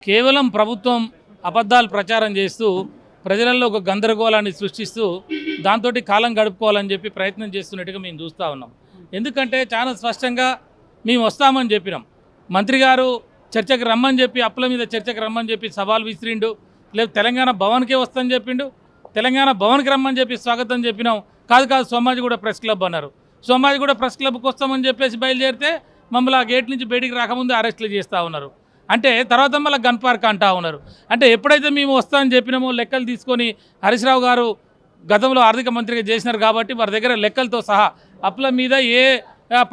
కేవలం ప్రభుత్వం అబద్ధాలు ప్రచారం చేస్తూ ప్రజలలో ఒక గందరగోళాన్ని సృష్టిస్తూ దాంతో కాలం గడుపుకోవాలని చెప్పి ప్రయత్నం చేస్తున్నట్టుగా మేము చూస్తూ ఉన్నాం. ఎందుకంటే చాలా స్పష్టంగా మేము వస్తామని చెప్పినాం. మంత్రి గారు చర్చకు రమ్మని చెప్పి అప్పుల మీద చర్చకు రమ్మని చెప్పి సవాల్ విసిరిండు. లేదు తెలంగాణ భవన్కే వస్తామని చెప్పిండు. తెలంగాణ భవన్కి రమ్మని చెప్పి స్వాగతం చెప్పినాం. కాదు సోమాజిగూడ ప్రెస్ క్లబ్ అన్నారు. సోమాజిగూడ ప్రెస్ క్లబ్కి వస్తామని చెప్పేసి బయలుదేరితే మమ్మల్ని ఆ గేట్ నుంచి బయటికి రాకముందు అరెస్టులు చేస్తూ ఉన్నారు. అంటే తర్వాత మళ్ళీ గన్ పార్క్ అంటా ఉన్నారు. అంటే ఎప్పుడైతే మేము వస్తామని చెప్పినామో లెక్కలు తీసుకొని హరీష్ రావు గారు గతంలో ఆర్థిక మంత్రిగా చేసినారు కాబట్టి వారి దగ్గర లెక్కలతో సహా అప్పుల మీద ఏ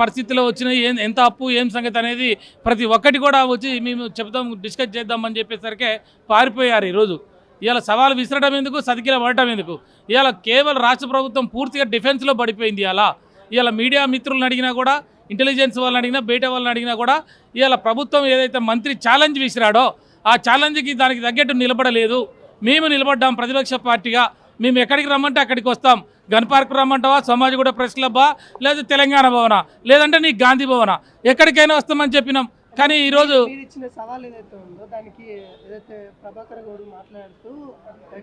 పరిస్థితిలో వచ్చినాయి, ఎంత అప్పు, ఏం సంగతి అనేది ప్రతి ఒక్కటి కూడా వచ్చి మేము చెప్తాం, డిస్కస్ చేద్దామని చెప్పేసరికి పారిపోయారు. ఈరోజు ఇవాళ సవాలు విసరడం ఎందుకు, సతికిల పడటం ఎందుకు? ఇవాళ కేవలం రాష్ట్ర ప్రభుత్వం పూర్తిగా డిఫెన్స్లో పడిపోయింది. ఇవాళ మీడియా మిత్రులను అడిగినా కూడా, ఇంటెలిజెన్స్ వాళ్ళని అడిగినా, బయట వాళ్ళని అడిగినా కూడా ఇవాళ ప్రభుత్వం ఏదైతే మంత్రి ఛాలెంజ్ విసిరాడో ఆ ఛాలెంజ్కి దానికి తగ్గట్టు నిలబడలేదు. మేము నిలబడ్డాం ప్రతిపక్ష పార్టీగా. మేము ఎక్కడికి రమ్మంటే అక్కడికి వస్తాం. గన్ పార్క్ రమ్మంటావా, సోమాజిగూడ ప్రెస్ క్లబ్బా, లేదా తెలంగాణ భవనా, లేదంటే నీ గాంధీ భవనా, ఎక్కడికైనా వస్తామని చెప్పినాం. కానీ ఈరోజు ఇచ్చిన సవాల్ ఏదైతే ఉందో దానికి ఏదైతే ప్రభాకర్ గౌడ్ మాట్లాడుతూ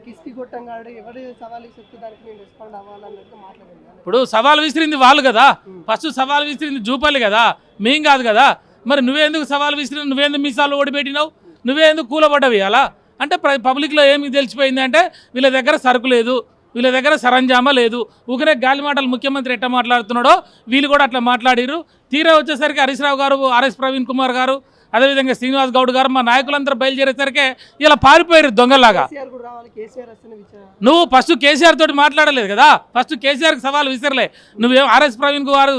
కిస్కి కొట్టంగాడు ఎవరు సవాల్ ఇస్తే దానికి మేము రెస్పాండ్ అవ్వాలన్నట్టు మాట్లాడారు. ఇప్పుడు సవాల్ విసిరింది వాళ్ళు కదా, ఫస్ట్ సవాల్ విసిరింది జూపల్లి కదా, మేం కాదు కదా. మరి నువ్వేందుకు సవాల్ విసిరి, నువ్వేందుకు మీసాలు ఓడిపెట్టినావు, నువ్వేందుకు కూలబడ్డవి? అలా అంటే పబ్లిక్లో ఏమి తెలిసిపోయింది అంటే వీళ్ళ దగ్గర సరుకు లేదు, వీళ్ళ దగ్గర సరంజామా లేదు. ఊకనే గాలి మాటలు ముఖ్యమంత్రి ఎట్లా మాట్లాడుతున్నాడో వీళ్ళు కూడా అట్లా మాట్లాడిరు. తీరా వచ్చేసరికి హరీష్ రావు గారు, ఆర్ఎస్ ప్రవీణ్ కుమార్ గారు, అదేవిధంగా శ్రీనివాస్ గౌడ్ గారు, మా నాయకులందరూ బయలుదేరేసరికి ఇలా పారిపోయారు దొంగలాగా. నువ్వు ఫస్ట్ కేసీఆర్ తోటి మాట్లాడలేదు కదా, ఫస్ట్ కేసీఆర్కి సవాల్ విసిరలే. నువ్వేం ఆర్ఎస్ ప్రవీణ్ గారు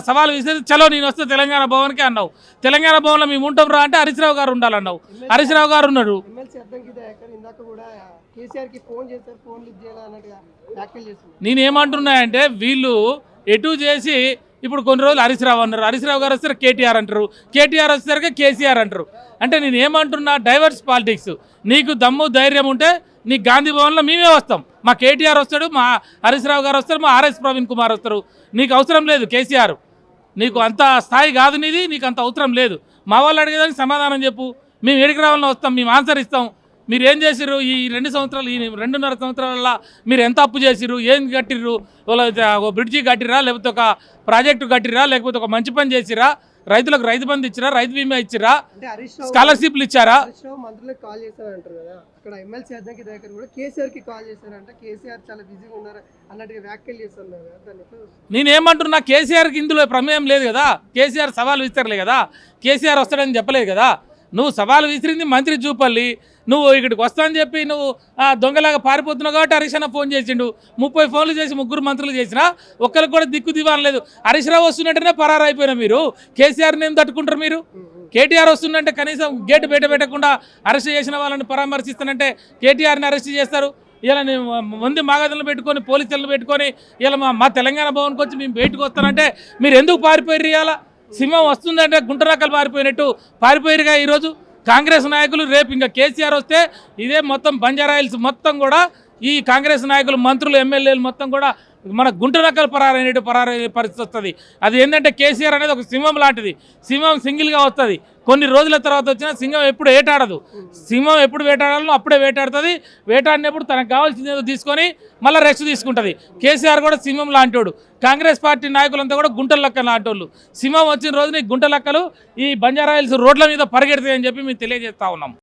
సవాల్ విసిరి చలో నేను వస్తే తెలంగాణ భవన్కే అన్నావు. తెలంగాణ భవన్లో మేము ఉంటాం రా అంటే హరీష్ రావు గారు ఉండాలన్నావు. హరీష్ రావు గారు ఉన్నారు. నేనేమంటున్నాయంటే వీళ్ళు ఎటు చేసి ఇప్పుడు కొన్ని రోజులు హరీష్ రావు అన్నారు, హరీష్ రావు గారు వస్తారు కేటీఆర్ అంటారు, కేటీఆర్ వచ్చేసరికి కేసీఆర్ అంటారు. అంటే నేను ఏమంటున్నా, డైవర్స్ పాలిటిక్స్. నీకు దమ్ము ధైర్యం ఉంటే నీ గాంధీ భవన్లో మేమే వస్తాం. మా కేటీఆర్ వస్తాడు, మా హరీష్ రావు గారు వస్తారు, మా ఆర్ఎస్ ప్రవీణ్ కుమార్ వస్తారు. నీకు అవసరం లేదు కేసీఆర్, నీకు అంత స్థాయి కాదు నీది, నీకు అంత అవసరం లేదు. మా వాళ్ళు అడిగేదానికి సమాధానం చెప్పు. మేము ఏడికి రావాలని వస్తాం, మేము ఆన్సర్ ఇస్తాం. మీరు ఏం చేసిర్రు ఈ 2 సంవత్సరాలు, ఈ 2.5 సంవత్సరాల మీరు ఎంత అప్పు చేసిర్రు, ఏం కట్టిర్రు? ఒక బ్రిడ్జి కట్టిరా, లేకపోతే ఒక ప్రాజెక్టు కట్టిరా, లేకపోతే ఒక మంచి పని చేసిరా, రైతులకు రైతు బంధు ఇచ్చిరా, రైతు బీమా ఇచ్చిరా, స్కాలర్షిప్లు ఇచ్చారా? మంత్రులకు కాల్ చేశారంటారు కదా, అక్కడ ఎమ్మెల్సీ అద్దెకి దగ్గర కూడా కేసీఆర్కి కాల్ చేశారంట. కేసీఆర్ చాలా బిజీగా ఉన్నారు అన్నట్టుగా వ్యాఖ్యలు చేస్తున్నారు కదా. నేనేమంటున్నా, కేసీఆర్కి ఇందులో ప్రమేయం లేదు కదా. కేసీఆర్ సవాల్ విసిరలే కదా, కేసీఆర్ వస్తాడని చెప్పలేదు కదా. నువ్వు సవాలు విసిరింది మంత్రి జూపల్లి. నువ్వు ఇక్కడికి వస్తా అని చెప్పి నువ్వు దొంగలాగా పారిపోతున్నావు కాబట్టి హరీష్ అన్న ఫోన్ చేసిండు. 30 ఫోన్లు చేసి 3 మంత్రులు చేసినా ఒక్కరికి కూడా దిక్కు దివాన్ లేదు. హరీష్ రావు వస్తున్నట్టునే పరారు అయిపోయినా మీరు. కేసీఆర్ని ఏం తట్టుకుంటారు మీరు? కేటీఆర్ వస్తుందంటే కనీసం గేటు బయట పెట్టకుండా అరెస్ట్ చేసిన వాళ్ళని పరామర్శిస్తానంటే కేటీఆర్ని అరెస్ట్ చేస్తారు. ఇలా మంది మాగదులను పెట్టుకొని, పోలీసులను పెట్టుకొని ఇలా మా తెలంగాణ భవన్కి వచ్చి మేము బయటకు వస్తానంటే మీరు ఎందుకు పారిపోయారు? ఇవాళ సింహం వస్తుందంటే గుంటనక్కలు పారిపోయినట్టు పారిపోయారుగా ఈరోజు కాంగ్రెస్ నాయకులు. రేపు ఇంకా కేసీఆర్ వస్తే ఇదే మొత్తం బంజారాయిల్స్ మొత్తం కూడా ఈ కాంగ్రెస్ నాయకులు, మంత్రులు, ఎమ్మెల్యేలు మొత్తం కూడా మన గుంటనక్కలు పరారైనట్టు పరారయ్యే పరిస్థితి వస్తుంది. అది ఏంటంటే కేసీఆర్ అనేది ఒక సింహం లాంటిది. సింహం సింగిల్గా వస్తుంది. కొన్ని రోజుల తర్వాత వచ్చినా సింహం ఎప్పుడు వేటాడదు. సింహం ఎప్పుడు వేటాడాలో అప్పుడే వేటాడుతుంది. వేటాడినప్పుడు తనకు కావాల్సింది ఏదో తీసుకొని మళ్ళీ రెస్ట్ తీసుకుంటుంది. కేసీఆర్ కూడా సింహం లాంటోడు. కాంగ్రెస్ పార్టీ నాయకులంతా కూడా గుంటల లెక్క లాంటోళ్ళు. సింహం వచ్చిన రోజున ఈ గుంట లెక్కలు ఈ బంజారాయిల్స్ రోడ్ల మీద పరిగెడతాయని చెప్పి మేము తెలియజేస్తా ఉన్నాం.